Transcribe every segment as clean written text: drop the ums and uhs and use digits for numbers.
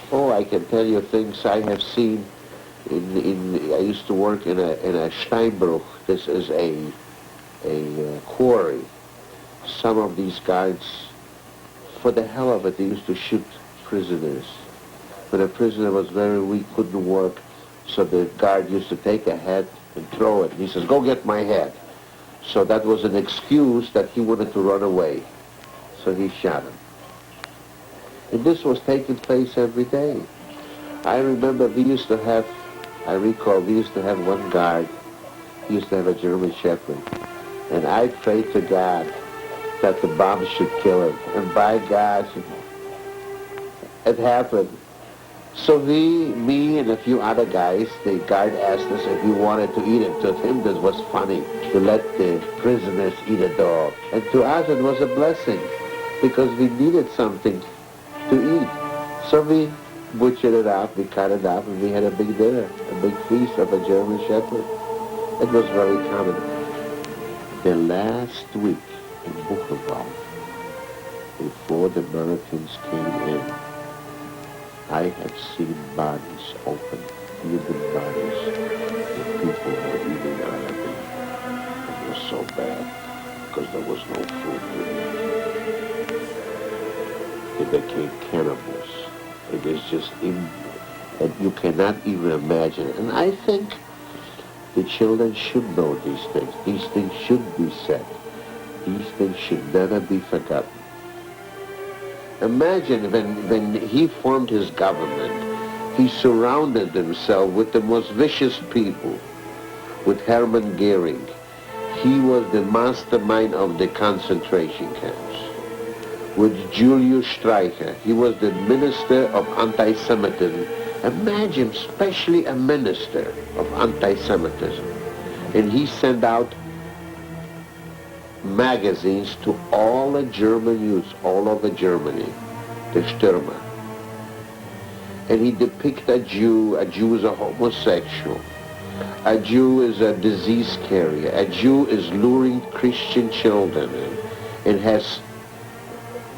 Oh, I can tell you things I have seen. I used to work in a Steinbruch. This is a quarry. Some of these guards, for the hell of it, they used to shoot prisoners. When a prisoner was very weak, couldn't work, so the guard used to take a head and throw it. He says, "Go get my head." So that was an excuse that he wanted to run away. So he shot him. And this was taking place every day. I remember we used to have one guard. He used to have a German Shepherd. And I prayed to God that the bomb should kill him. And by God, it happened. So me and a few other guys, the guard asked us if we wanted to eat it. To him, this was funny, to let the prisoners eat a dog. And to us, it was a blessing, because we needed something to eat. So we butchered it up, we cut it up, and we had a big dinner, a big feast of a German Shepherd. It was very common. The last week in Buchenwald, before the Americans came in, I had seen bodies open, human bodies, and people were eating out of them. It was so bad, because there was no food to eat. They became cannibals. It is just, and you cannot even imagine. And I think the children should know these things. These things should be said. These things should never be forgotten. Imagine when he formed his government, he surrounded himself with the most vicious people, with Hermann Goering. He was the mastermind of the concentration camps. With Julius Streicher, he was the minister of anti-Semitism. Imagine, especially a minister of anti-Semitism. And he sent out magazines to all the German youths all over Germany, the Stürmer. And he depicted a Jew is a homosexual, a Jew is a disease carrier, a Jew is luring Christian children and has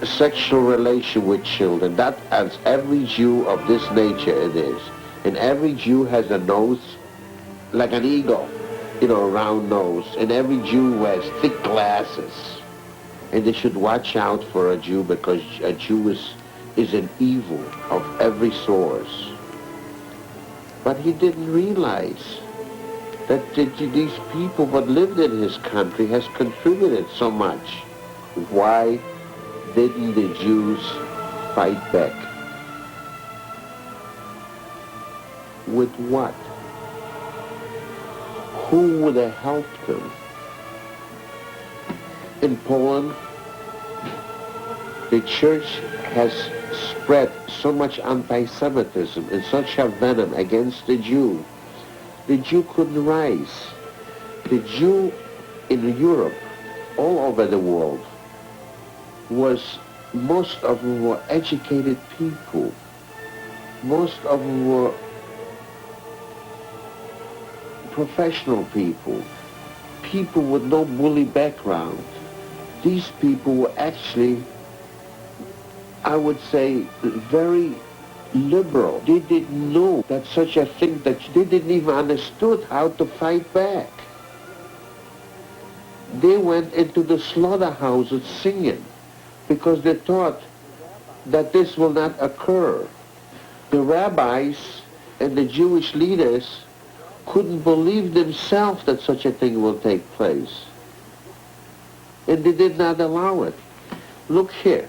a sexual relation with children. That, as every Jew of this nature it is. And every Jew has a nose like an eagle, a round nose. And every Jew wears thick glasses. And they should watch out for a Jew, because a Jew is an evil of every source. But he didn't realize that these people that lived in his country has contributed so much. Why didn't the Jews fight back? With what? Who would have helped them? In Poland, the church has spread so much anti-Semitism and such a venom against the Jew couldn't rise. The Jew in Europe, all over the world, most of them were educated people. Most of them were professional people, people with no bully background. These people were actually, I would say, very liberal. They didn't know that such a thing, that they didn't even understood how to fight back. They went into the slaughterhouses singing, because they thought that this will not occur. The rabbis and the Jewish leaders couldn't believe themselves that such a thing will take place. And they did not allow it. Look here,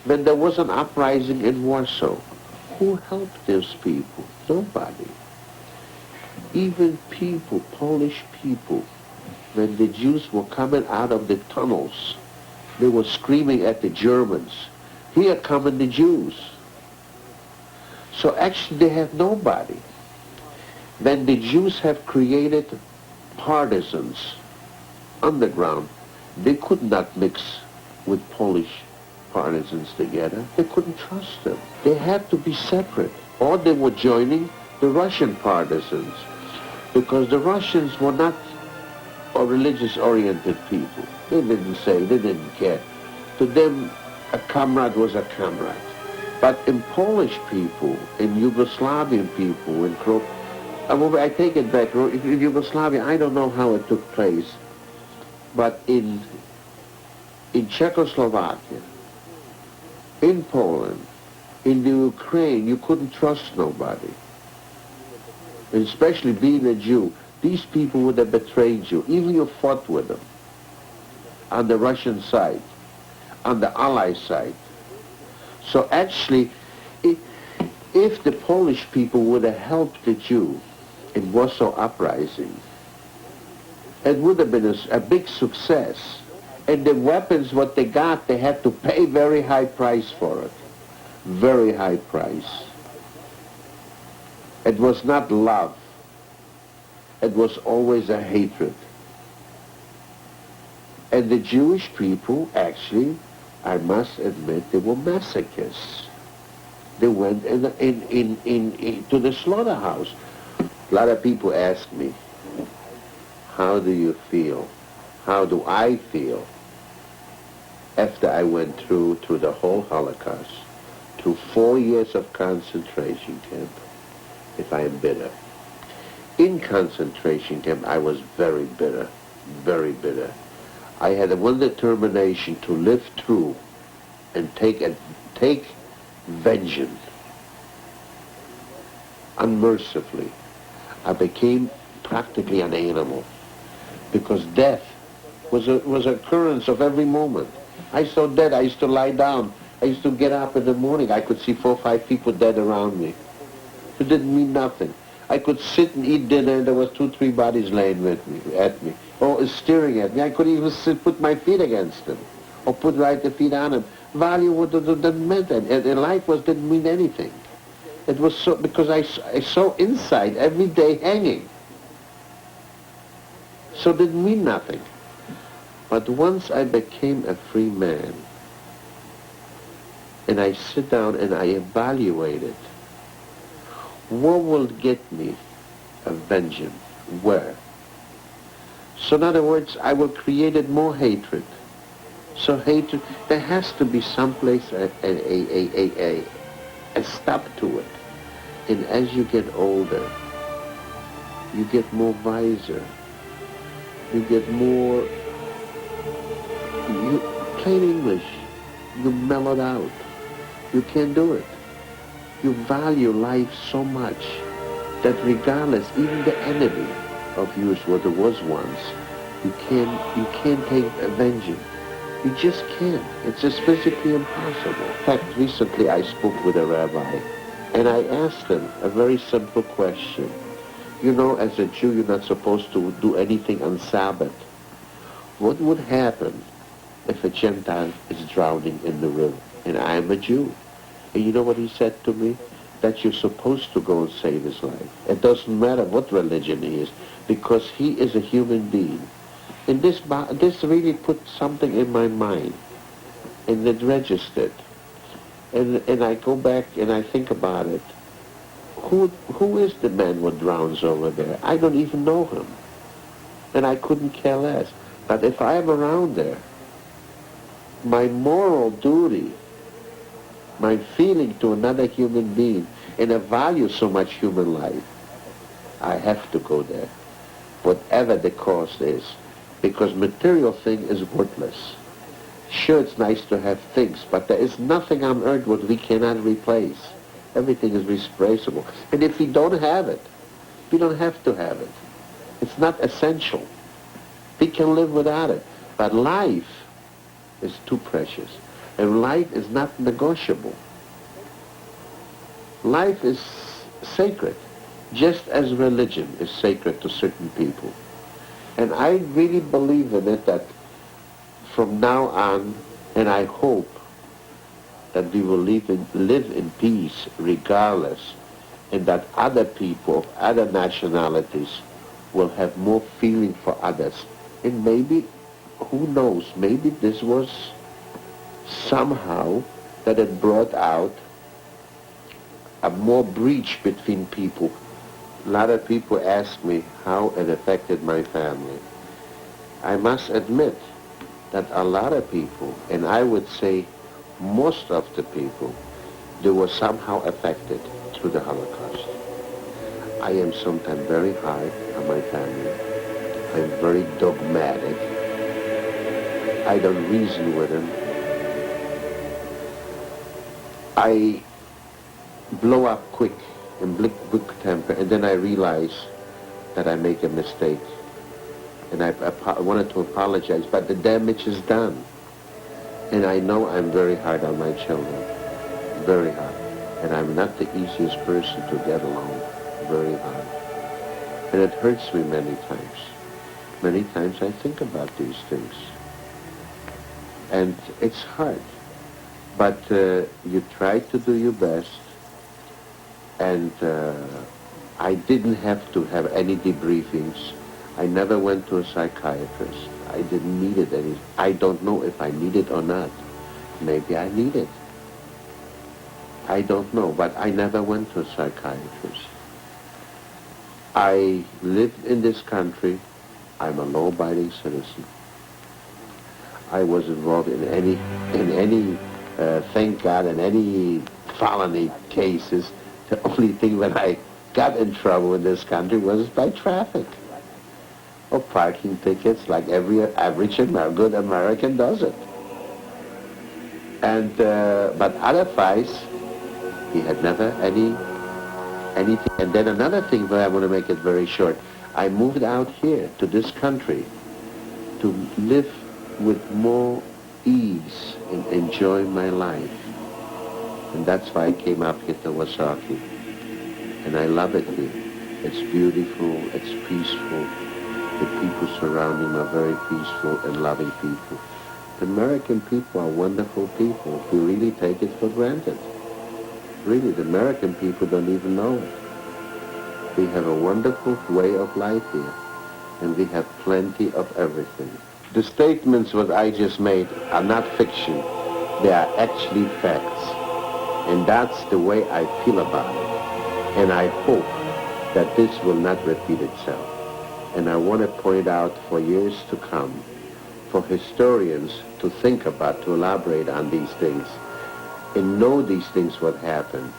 when there was an uprising in Warsaw, who helped those people? Nobody. Even people, Polish people, when the Jews were coming out of the tunnels, they were screaming at the Germans, "Here come the Jews." So actually they have nobody. Then the Jews have created partisans underground. They could not mix with Polish partisans together. They couldn't trust them. They had to be separate. Or they were joining the Russian partisans, because the Russians were not religious-oriented people. They didn't care. To them, a comrade was a comrade. But in Polish people, in Yugoslavian people, in I take it back. In Yugoslavia, I don't know how it took place, but in Czechoslovakia, in Poland, in the Ukraine, you couldn't trust nobody. And especially being a Jew, these people would have betrayed you. Even you fought with them on the Russian side, on the Allied side. So actually, if the Polish people would have helped the Jew in Warsaw Uprising, it would have been a big success. And the weapons, what they got, they had to pay very high price for it. Very high price. It was not love. It was always a hatred. And the Jewish people, actually, I must admit, they were masochists. They went to the slaughterhouse. A lot of people ask me, how do you feel? How do I feel after I went through the whole Holocaust, through 4 years of concentration camp, if I am bitter? In concentration camp, I was very bitter, very bitter. I had one determination to live through and take vengeance unmercifully. I became practically an animal because death was an occurrence of every moment. I saw death. I used to lie down. I used to get up in the morning. I could see 4 or 5 people dead around me. It didn't mean nothing. I could sit and eat dinner and there was 2 or 3 bodies laying at me, or staring at me. I could even put my feet against them, or put the feet on them. Value didn't mean that. And life didn't mean anything. It was so, because I saw inside every day hanging. So it didn't mean nothing. But once I became a free man, and I sit down and I evaluate it, what will get me a vengeance? Where? So in other words, I will create more hatred. So hatred, there has to be someplace a stop to it. And as you get older, you get more wiser. You get more, plain English, you mellow out. You can't do it. You value life so much that regardless, even the enemy of yours, what it was once, you can't take a vengeance. You just can't. It's just physically impossible. In fact, recently I spoke with a rabbi, and I asked him a very simple question. You know, as a Jew, you're not supposed to do anything on Sabbath. What would happen if a Gentile is drowning in the river? And I am a Jew. And you know what he said to me? That you're supposed to go and save his life. It doesn't matter what religion he is, because he is a human being. And this really put something in my mind, and it registered. And I go back and I think about it. Who is the man who drowns over there? I don't even know him. And I couldn't care less. But if I am around there, my moral duty, my feeling to another human being, and I value so much human life, I have to go there, whatever the cost is, because material thing is worthless. Sure, it's nice to have things, but there is nothing on earth what we cannot replace. Everything is replaceable. And if we don't have it, we don't have to have it. It's not essential. We can live without it. But life is too precious. And life is not negotiable. Life is sacred, just as religion is sacred to certain people. And I really believe in it that from now on, and I hope that we will live in peace regardless, and that other people of other nationalities will have more feeling for others. And maybe, who knows, maybe this was somehow that it brought out a more breach between people. A lot of people ask me how it affected my family. I must admit that a lot of people, and I would say most of the people, they were somehow affected through the Holocaust. I am sometimes very hard on my family. I'm very dogmatic. I don't reason with them. I blow up quick and quick temper, and then I realize that I make a mistake. And I wanted to apologize, but the damage is done. And I know I'm very hard on my children, very hard. And I'm not the easiest person to get along, very hard. And it hurts me many times. Many times I think about these things. And it's hard. But you try to do your best. And I didn't have to have any debriefings. I never went to a psychiatrist. I didn't need it any. I don't know if I need it or not. Maybe I need it. I don't know, but I never went to a psychiatrist. I lived in this country. I'm a law-abiding citizen. I was involved in any, thank God, in any felony cases. The only thing when I got in trouble in this country was by traffic or parking tickets, like every average good American does it. And but otherwise, he had never anything. And then another thing, but I want to make it very short. I moved out here to this country to live with more ease and enjoy my life. And that's why I came up here to Wasaki. And I love it here. It's beautiful, it's peaceful. The people surrounding me are very peaceful and loving people. The American people are wonderful people. We really take it for granted. Really, the American people don't even know it. We have a wonderful way of life here. And we have plenty of everything. The statements what I just made are not fiction. They are actually facts. And that's the way I feel about it. And I hope that this will not repeat itself. And I want to point out for years to come, for historians to think about, to elaborate on these things, and know these things what happened,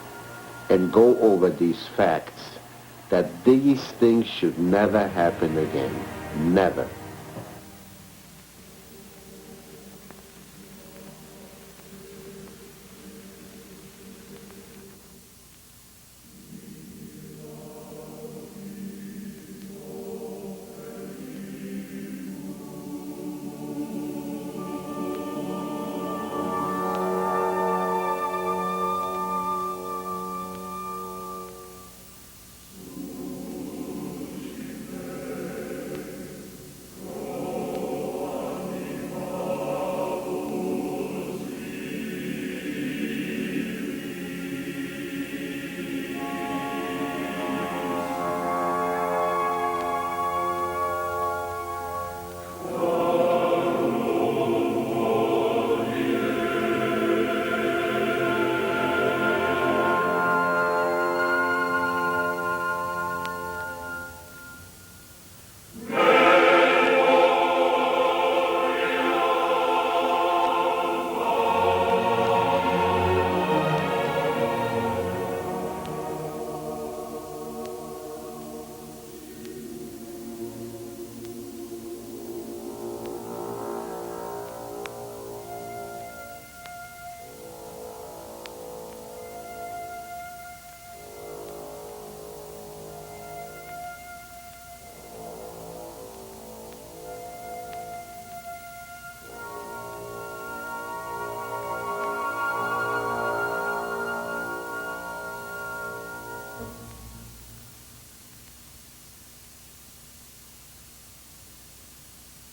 and go over these facts, that these things should never happen again. Never.